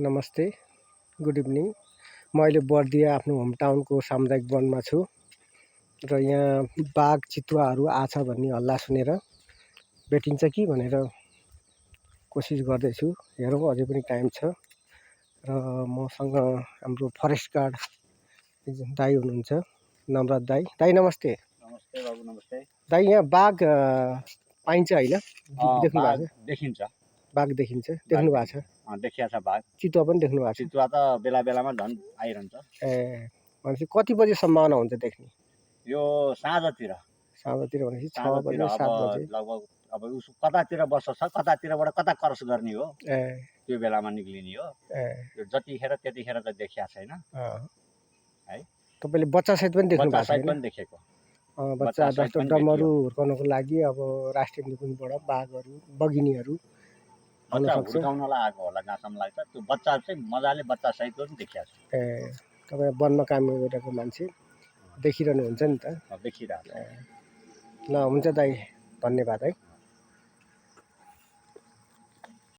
नमस्ते, good evening. म अहिले बर्दिया आफ्नो होम टाउनको सामुदायिक वनमा छु र यहाँ बाघ चितुवाहरू आछ भन्ने हल्ला सुनेर भेटिन्छ कि भनेर कोसिस गर्दैछु। हेरौँ, अझै पनि टाइम छ र मसँग हाम्रो फरेस्ट गार्ड दाई हुनुहुन्छ, नम्रत दाई। दाई नमस्ते। नमस्ते बाबु, नमस्ते। दाई, यहाँ बाघ पाइन्छ होइन? देख्नु भएको छ? देखिन्छ। बाघ देखिन्छ, देख्नु भएको छ? देखिया छ बाघ। चितुवा पनि देख्नु भएको छ? चितुवा त बेला बेलामा झन् आइरहन्छ। भनेपछि कति बजे सम्भावना हुन्छ देख्ने? यो साँझतिर भनेपछि 6 बजे 7 बजे लगभग। अब उसको कतातिर बस्छ छ, कतातिरबाट कता क्रस गर्ने हो, त्यो बेलामा निक्लिने हो। यो जतिखेर त्यतिखेर त देखिया छैन है। तपाईँले बच्चासहित पनि देख्नु भएको छैन? पनि देखेको। बच्चा जस्तो डमरू हुर्काउनको लागि अब राष्ट्रिय निकुञ्जबाट बाघहरू, बघिनीहरू हुर्काउनलाई आएको होला जहाँसम्म लाग्छ। त्यो बच्चा चाहिँ मजाले बच्चासहित पनि देखिया छ। तपाईँ वनमा काम गरेको मान्छे देखिरहनुहुन्छ नि त? देखिरहेको। ल, हुन्छ दाइ, धन्यवाद है।